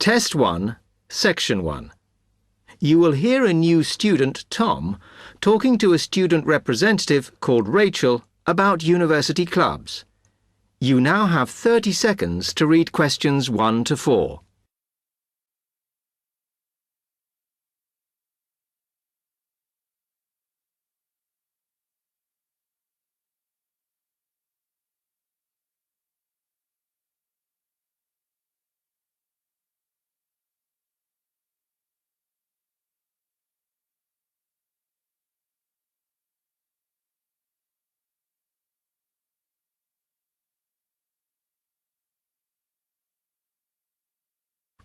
Test 1, Section 1. You will hear a new student, Tom, talking to a student representative called Rachel about university clubs. You now have 30 seconds to read questions 1 to 4.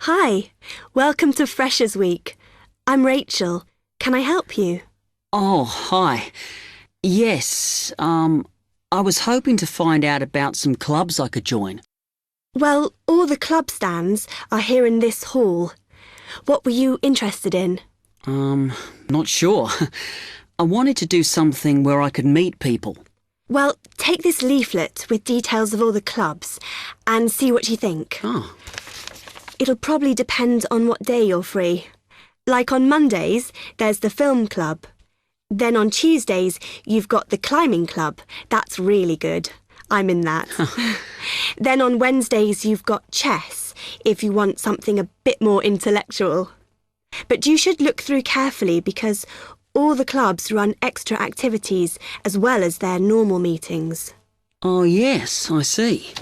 Hi, welcome to Freshers Week. I'm Rachel. Can I help you? Oh, hi. Yes, I was hoping to find out about some clubs I could join. Well, all the club stands are here in this hall. What were you interested in? Not sure. I wanted to do something where I could meet people. Well, take this leaflet with details of all the clubs and see what you think. Oh. It'll probably depend on what day you're free. Like on Mondays, there's the film club. Then on Tuesdays, you've got the climbing club. That's really good. I'm in that. Then on Wednesdays, you've got chess, if you want something a bit more intellectual. But you should look through carefully because all the clubs run extra activities as well as their normal meetings. Oh, yes, I see.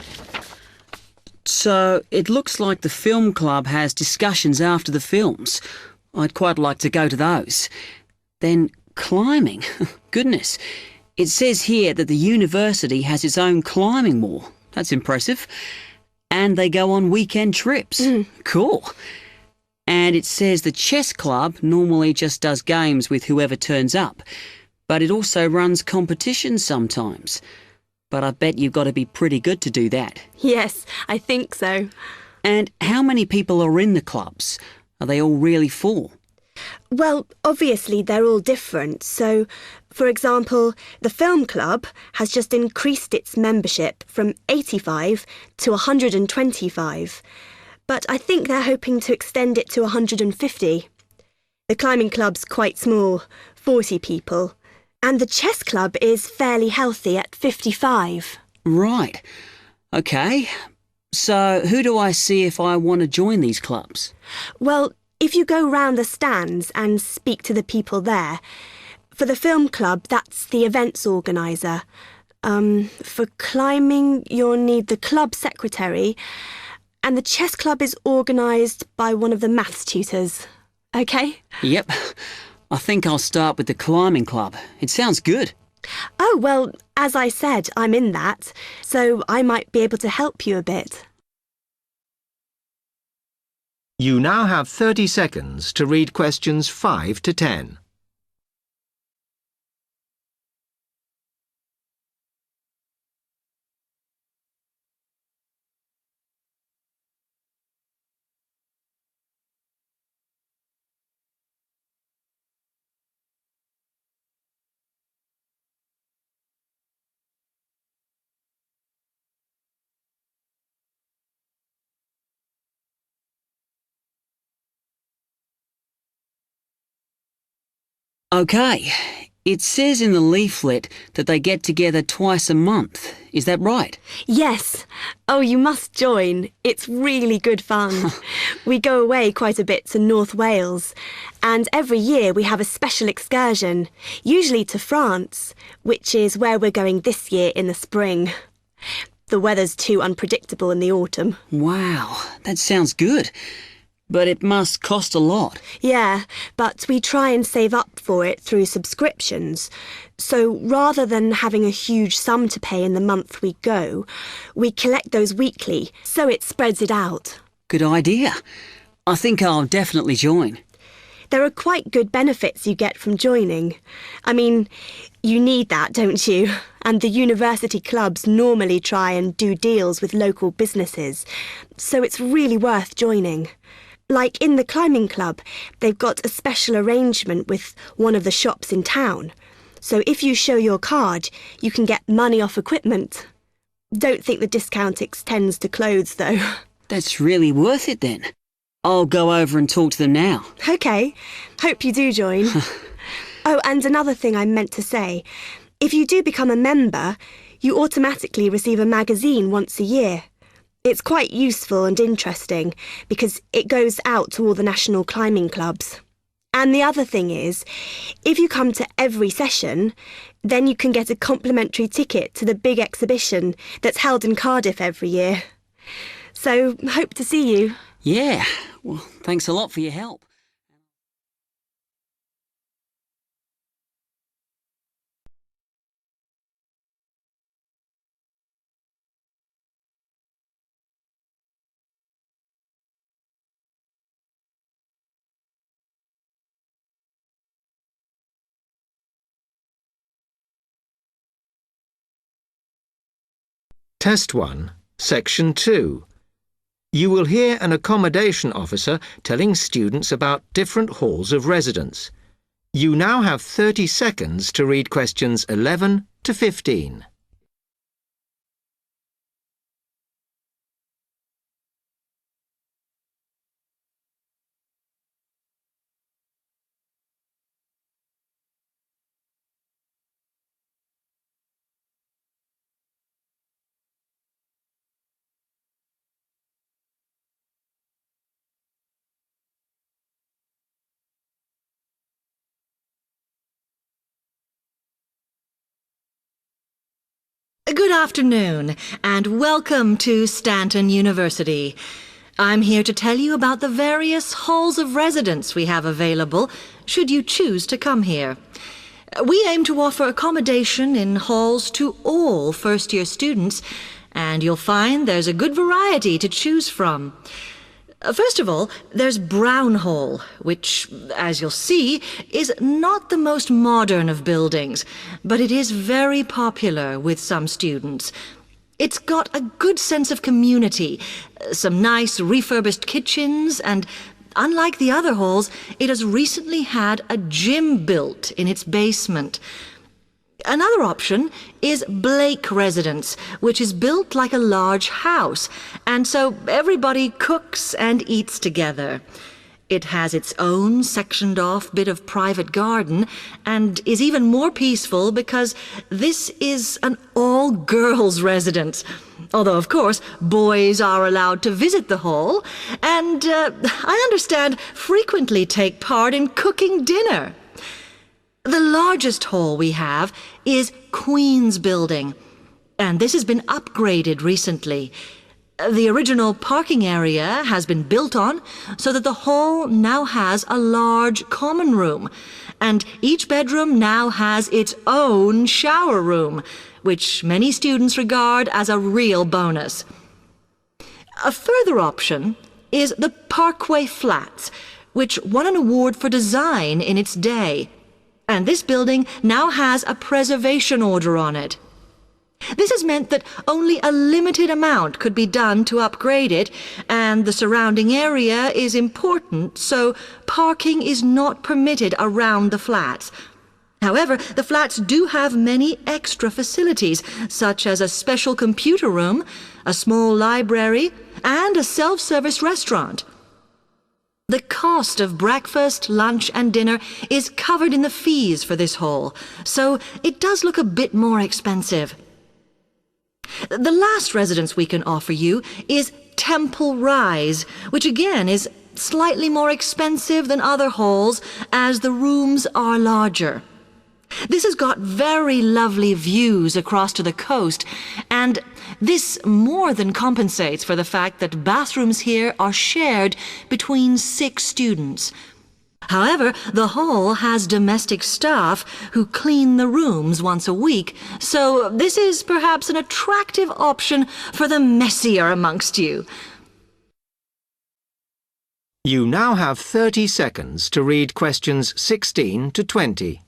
So it looks like the film club has discussions after the films. I'd quite like to go to those. Then climbing. Goodness. It says here that the university has its own climbing wall. That's impressive. And they go on weekend trips. Cool. And it says the chess club normally just does games with whoever turns up. But it also runs competitions sometimes. But I bet you've got to be pretty good to do that. Yes, I think so. And how many people are in the clubs? Are they all really full? Well, obviously they're all different. So, for example, the film club has just increased its membership from 85 to 125. But I think they're hoping to extend it to 150. The climbing club's quite small, 40 people. And the chess club is fairly healthy at 55. Right. OK. So who do I see if I want to join these clubs? Well, if you go round the stands and speak to the people there, for the film club, that's the events organiser. For climbing, you'll need the club secretary. And the chess club is organised by one of the maths tutors. OK? Yep. I think I'll start with the climbing club. It sounds good. Oh, well, as I said, I'm in that, so I might be able to help you a bit. You now have 30 seconds to read questions 5 to 10. OK. It says in the leaflet that they get together twice a month. Is that right? Yes. Oh, you must join. It's really good fun. We go away quite a bit to North Wales. And every year we have a special excursion, usually to France, which is where we're going this year in the spring. The weather's too unpredictable in the autumn. Wow, that sounds good. But it must cost a lot. Yeah, but we try and save up for it through subscriptions. So rather than having a huge sum to pay in the month we go, we collect those weekly, so it spreads it out. Good idea. I think I'll definitely join. There are quite good benefits you get from joining. I mean, you need that, don't you? And the university clubs normally try and do deals with local businesses, so it's really worth joining. Like in the climbing club, they've got a special arrangement with one of the shops in town. So if you show your card, you can get money off equipment. Don't think the discount extends to clothes, though. That's really worth it then. I'll go over and talk to them now. OK. Hope you do join. Oh, and another thing I meant to say. If you do become a member, you automatically receive a magazine once a year. It's quite useful and interesting because it goes out to all the national climbing clubs. And the other thing is, if you come to every session, then you can get a complimentary ticket to the big exhibition that's held in Cardiff every year. So, hope to see you. Yeah, well, thanks a lot for your help. Test 1, Section 2. You will hear an accommodation officer telling students about different halls of residence. You now have 30 seconds to read questions 11 to 15. Good afternoon, and welcome to Stanton University. I'm here to tell you about the various halls of residence we have available, should you choose to come here. We aim to offer accommodation in halls to all first-year students, and you'll find there's a good variety to choose from. First of all, there's Brown Hall, which, as you'll see, is not the most modern of buildings, but it is very popular with some students. It's got a good sense of community, some nice refurbished kitchens, and unlike the other halls, it has recently had a gym built in its basement. Another option is Blake Residence, which is built like a large house, and so everybody cooks and eats together. It has its own sectioned-off bit of private garden and is even more peaceful because this is an all-girls residence. Although, of course, boys are allowed to visit the hall and, I understand, frequently take part in cooking dinner. The largest hall we have is Queen's Building, and this has been upgraded recently. The original parking area has been built on so that the hall now has a large common room, and each bedroom now has its own shower room, which many students regard as a real bonus. A further option is the Parkway Flats, which won an award for design in its day. And this building now has a preservation order on it. This has meant that only a limited amount could be done to upgrade it, and the surrounding area is important, so parking is not permitted around the flats. However, the flats do have many extra facilities, such as a special computer room, a small library, and a self-service restaurant. The cost of breakfast, lunch and dinner is covered in the fees for this hall, so it does look a bit more expensive. The last residence we can offer you is Temple Rise, which again is slightly more expensive than other halls as the rooms are larger. This has got very lovely views across to the coast, and this more than compensates for the fact that bathrooms here are shared between 6 students. However, the hall has domestic staff who clean the rooms once a week, so this is perhaps an attractive option for the messier amongst you. You now have 30 seconds to read questions 16 to 20.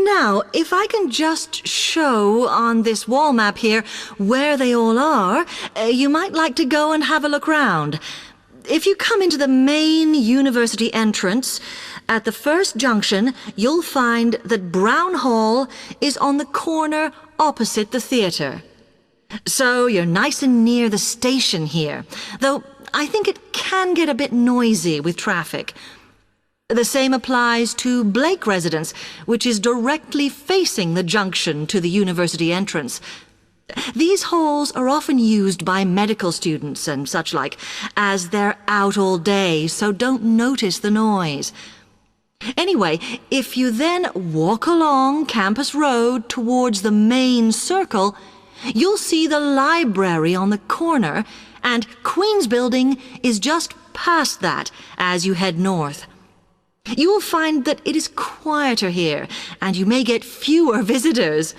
Now, if I can just show on this wall map here where they all are, you might like to go and have a look round. If you come into the main university entrance, at the first junction, you'll find that Brown Hall is on the corner opposite the theatre. So you're nice and near the station here, though I think it can get a bit noisy with traffic. The same applies to Blake Residence, which is directly facing the junction to the university entrance. These halls are often used by medical students and such like, as they're out all day, so don't notice the noise. Anyway, if you then walk along Campus Road towards the main circle, you'll see the library on the corner, and Queen's Building is just past that as you head north. You will find that it is quieter here, and you may get fewer visitors.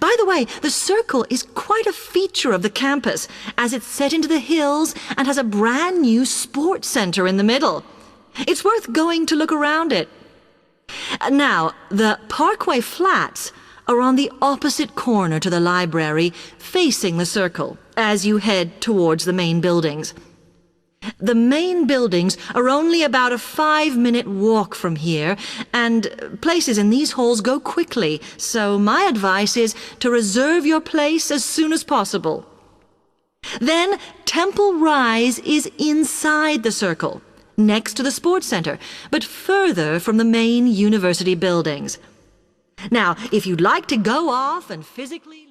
By the way, the circle is quite a feature of the campus, as it's set into the hills and has a brand new sports center in the middle. It's worth going to look around it. Now, the Parkway Flats are on the opposite corner to the library, facing the circle, as you head towards the main buildings. The main buildings are only about a 5-minute walk from here, and places in these halls go quickly, so my advice is to reserve your place as soon as possible. Then Temple Rise is inside the circle, next to the sports center, but further from the main university buildings. Now, if you'd like to go off and physically